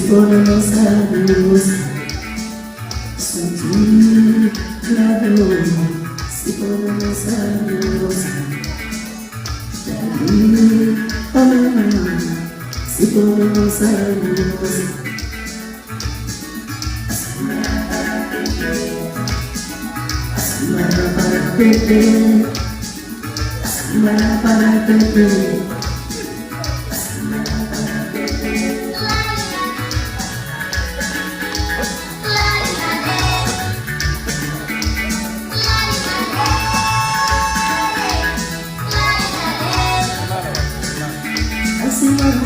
ponen los labios, sentir claro, si ponen los labios, si ponen los labios, para Pepe, para Pepe. Así va a